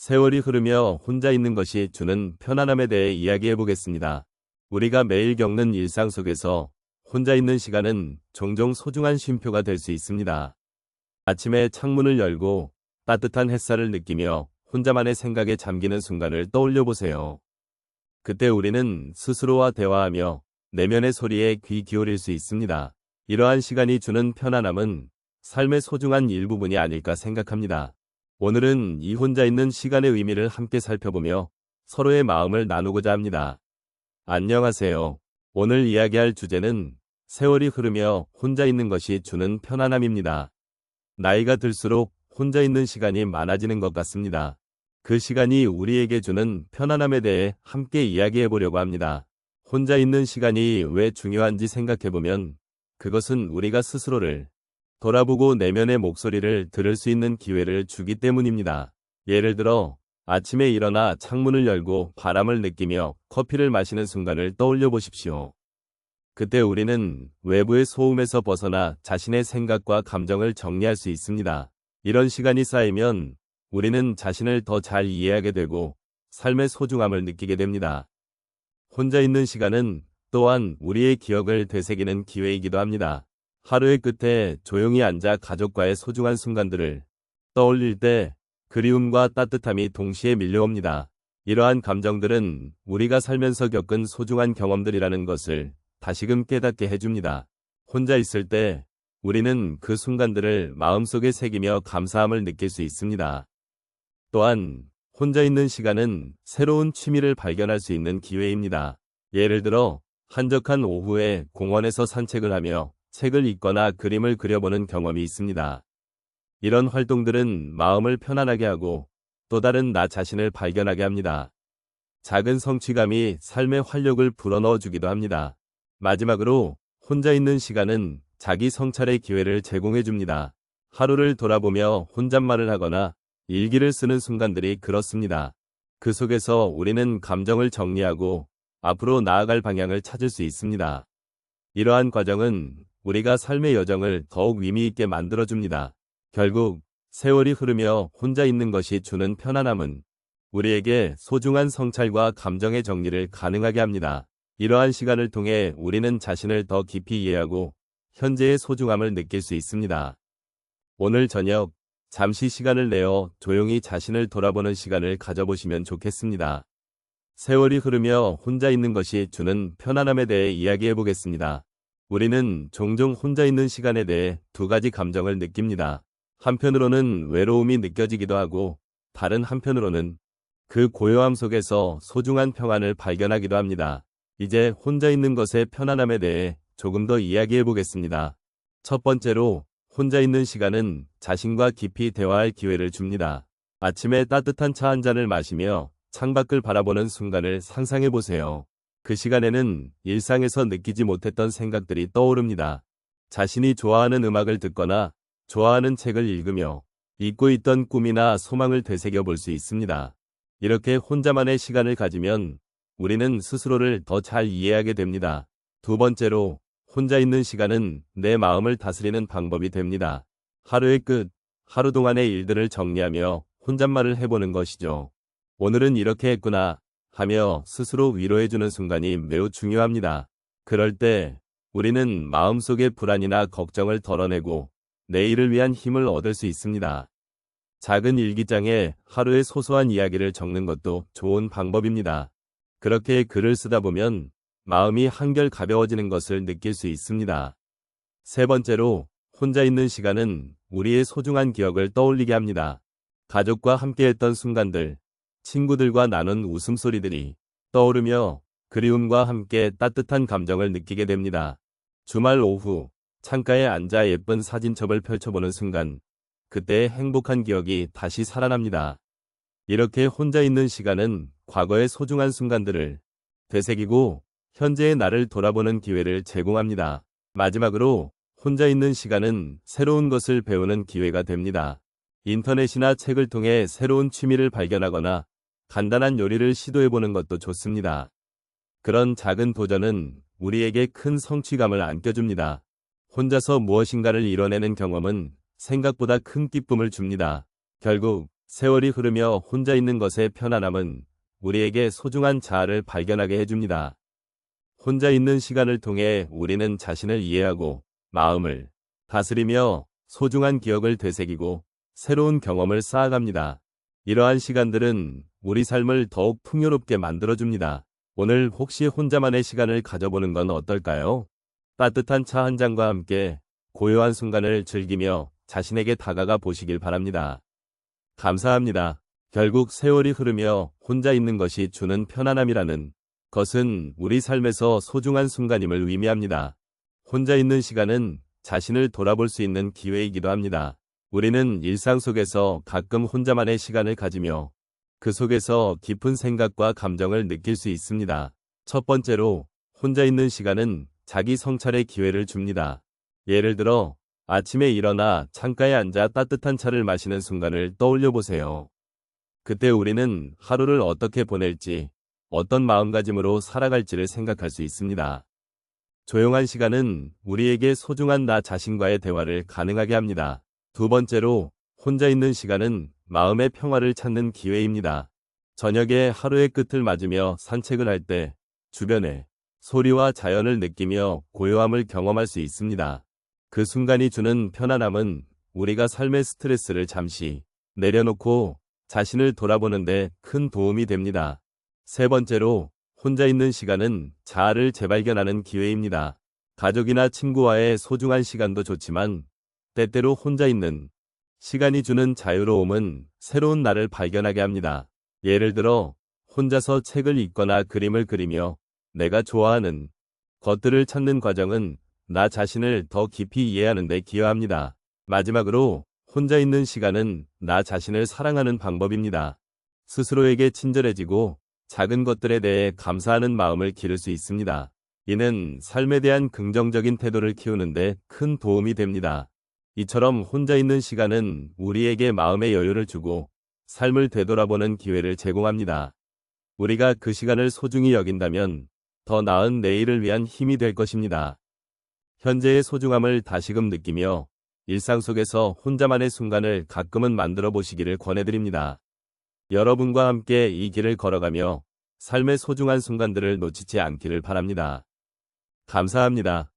세월이 흐르며 혼자 있는 것이 주는 편안함에 대해 이야기해 보겠습니다. 우리가 매일 겪는 일상 속에서 혼자 있는 시간은 종종 소중한 쉼표가 될 수 있습니다. 아침에 창문을 열고 따뜻한 햇살을 느끼며 혼자만의 생각에 잠기는 순간을 떠올려 보세요. 그때 우리는 스스로와 대화하며 내면의 소리에 귀 기울일 수 있습니다. 이러한 시간이 주는 편안함은 삶의 소중한 일부분이 아닐까 생각합니다. 오늘은 이 혼자 있는 시간의 의미를 함께 살펴보며 서로의 마음을 나누고자 합니다. 안녕하세요. 오늘 이야기할 주제는 세월이 흐르며 혼자 있는 것이 주는 편안함입니다. 나이가 들수록 혼자 있는 시간이 많아지는 것 같습니다. 그 시간이 우리에게 주는 편안함에 대해 함께 이야기해 보려고 합니다. 혼자 있는 시간이 왜 중요한지 생각해보면 그것은 우리가 스스로를 돌아보고 내면의 목소리를 들을 수 있는 기회를 주기 때문입니다. 예를 들어 아침에 일어나 창문을 열고 바람을 느끼며 커피를 마시는 순간을 떠올려 보십시오. 그때 우리는 외부의 소음에서 벗어나 자신의 생각과 감정을 정리할 수 있습니다. 이런 시간이 쌓이면 우리는 자신을 더 잘 이해하게 되고 삶의 소중함을 느끼게 됩니다. 혼자 있는 시간은 또한 우리의 기억을 되새기는 기회이기도 합니다. 하루의 끝에 조용히 앉아 가족과의 소중한 순간들을 떠올릴 때 그리움과 따뜻함이 동시에 밀려옵니다. 이러한 감정들은 우리가 살면서 겪은 소중한 경험들이라는 것을 다시금 깨닫게 해줍니다. 혼자 있을 때 우리는 그 순간들을 마음속에 새기며 감사함을 느낄 수 있습니다. 또한 혼자 있는 시간은 새로운 취미를 발견할 수 있는 기회입니다. 예를 들어 한적한 오후에 공원에서 산책을 하며 책을 읽거나 그림을 그려보는 경험이 있습니다. 이런 활동들은 마음을 편안하게 하고 또 다른 나 자신을 발견하게 합니다. 작은 성취감이 삶의 활력을 불어넣어 주기도 합니다. 마지막으로 혼자 있는 시간은 자기 성찰의 기회를 제공해 줍니다. 하루를 돌아보며 혼잣말을 하거나 일기를 쓰는 순간들이 그렇습니다. 그 속에서 우리는 감정을 정리하고 앞으로 나아갈 방향을 찾을 수 있습니다. 이러한 과정은 우리가 삶의 여정을 더욱 의미 있게 만들어줍니다. 결국 세월이 흐르며 혼자 있는 것이 주는 편안함은 우리에게 소중한 성찰과 감정의 정리를 가능하게 합니다. 이러한 시간을 통해 우리는 자신을 더 깊이 이해하고 현재의 소중함을 느낄 수 있습니다. 오늘 저녁 잠시 시간을 내어 조용히 자신을 돌아보는 시간을 가져보시면 좋겠습니다. 세월이 흐르며 혼자 있는 것이 주는 편안함에 대해 이야기해 보겠습니다. 우리는 종종 혼자 있는 시간에 대해 두 가지 감정을 느낍니다. 한편으로는 외로움이 느껴지기도 하고 다른 한편으로는 그 고요함 속에서 소중한 평안을 발견하기도 합니다. 이제 혼자 있는 것의 편안함에 대해 조금 더 이야기해 보겠습니다. 첫 번째로 혼자 있는 시간은 자신과 깊이 대화할 기회를 줍니다. 아침에 따뜻한 차 한 잔을 마시며 창밖을 바라보는 순간을 상상해 보세요. 그 시간에는 일상에서 느끼지 못했던 생각들이 떠오릅니다. 자신이 좋아하는 음악을 듣거나 좋아하는 책을 읽으며 잊고 있던 꿈이나 소망을 되새겨 볼 수 있습니다. 이렇게 혼자만의 시간을 가지면 우리는 스스로를 더 잘 이해하게 됩니다. 두 번째로 혼자 있는 시간은 내 마음을 다스리는 방법이 됩니다. 하루의 끝, 하루 동안의 일들을 정리하며 혼잣말을 해보는 것이죠. 오늘은 이렇게 했구나 하며 스스로 위로해주는 순간이 매우 중요합니다. 그럴 때 우리는 마음속의 불안이나 걱정을 덜어내고 내일을 위한 힘을 얻을 수 있습니다. 작은 일기장에 하루의 소소한 이야기를 적는 것도 좋은 방법입니다. 그렇게 글을 쓰다 보면 마음이 한결 가벼워지는 것을 느낄 수 있습니다. 세 번째로 혼자 있는 시간은 우리의 소중한 기억을 떠올리게 합니다. 가족과 함께했던 순간들, 친구들과 나눈 웃음소리들이 떠오르며 그리움과 함께 따뜻한 감정을 느끼게 됩니다. 주말 오후 창가에 앉아 예쁜 사진첩을 펼쳐보는 순간 그때의 행복한 기억이 다시 살아납니다. 이렇게 혼자 있는 시간은 과거의 소중한 순간들을 되새기고 현재의 나를 돌아보는 기회를 제공합니다. 마지막으로 혼자 있는 시간은 새로운 것을 배우는 기회가 됩니다. 인터넷이나 책을 통해 새로운 취미를 발견하거나 간단한 요리를 시도해보는 것도 좋습니다. 그런 작은 도전은 우리에게 큰 성취감을 안겨줍니다. 혼자서 무엇인가를 이뤄내는 경험은 생각보다 큰 기쁨을 줍니다. 결국 세월이 흐르며 혼자 있는 것의 편안함은 우리에게 소중한 자아를 발견하게 해줍니다. 혼자 있는 시간을 통해 우리는 자신을 이해하고 마음을 다스리며 소중한 기억을 되새기고 새로운 경험을 쌓아갑니다. 이러한 시간들은 우리 삶을 더욱 풍요롭게 만들어줍니다. 오늘 혹시 혼자만의 시간을 가져보는 건 어떨까요? 따뜻한 차 한 잔과 함께 고요한 순간을 즐기며 자신에게 다가가 보시길 바랍니다. 감사합니다. 결국 세월이 흐르며 혼자 있는 것이 주는 편안함이라는 것은 우리 삶에서 소중한 순간임을 의미합니다. 혼자 있는 시간은 자신을 돌아볼 수 있는 기회이기도 합니다. 우리는 일상 속에서 가끔 혼자만의 시간을 가지며 그 속에서 깊은 생각과 감정을 느낄 수 있습니다. 첫 번째로, 혼자 있는 시간은 자기 성찰의 기회를 줍니다. 예를 들어, 아침에 일어나 창가에 앉아 따뜻한 차를 마시는 순간을 떠올려 보세요. 그때 우리는 하루를 어떻게 보낼지, 어떤 마음가짐으로 살아갈지를 생각할 수 있습니다. 조용한 시간은 우리에게 소중한 나 자신과의 대화를 가능하게 합니다. 두 번째로, 혼자 있는 시간은 마음의 평화를 찾는 기회입니다. 저녁에 하루의 끝을 맞으며 산책을 할 때 주변의 소리와 자연을 느끼며 고요함을 경험할 수 있습니다. 그 순간이 주는 편안함은 우리가 삶의 스트레스를 잠시 내려놓고 자신을 돌아보는데 큰 도움이 됩니다. 세 번째로, 혼자 있는 시간은 자아를 재발견하는 기회입니다. 가족이나 친구와의 소중한 시간도 좋지만 때때로 혼자 있는 시간이 주는 자유로움은 새로운 나를 발견하게 합니다. 예를 들어, 혼자서 책을 읽거나 그림을 그리며 내가 좋아하는 것들을 찾는 과정은 나 자신을 더 깊이 이해하는 데 기여합니다. 마지막으로, 혼자 있는 시간은 나 자신을 사랑하는 방법입니다. 스스로에게 친절해지고 작은 것들에 대해 감사하는 마음을 기를 수 있습니다. 이는 삶에 대한 긍정적인 태도를 키우는데 큰 도움이 됩니다. 이처럼 혼자 있는 시간은 우리에게 마음의 여유를 주고 삶을 되돌아보는 기회를 제공합니다. 우리가 그 시간을 소중히 여긴다면 더 나은 내일을 위한 힘이 될 것입니다. 현재의 소중함을 다시금 느끼며 일상 속에서 혼자만의 순간을 가끔은 만들어 보시기를 권해드립니다. 여러분과 함께 이 길을 걸어가며 삶의 소중한 순간들을 놓치지 않기를 바랍니다. 감사합니다.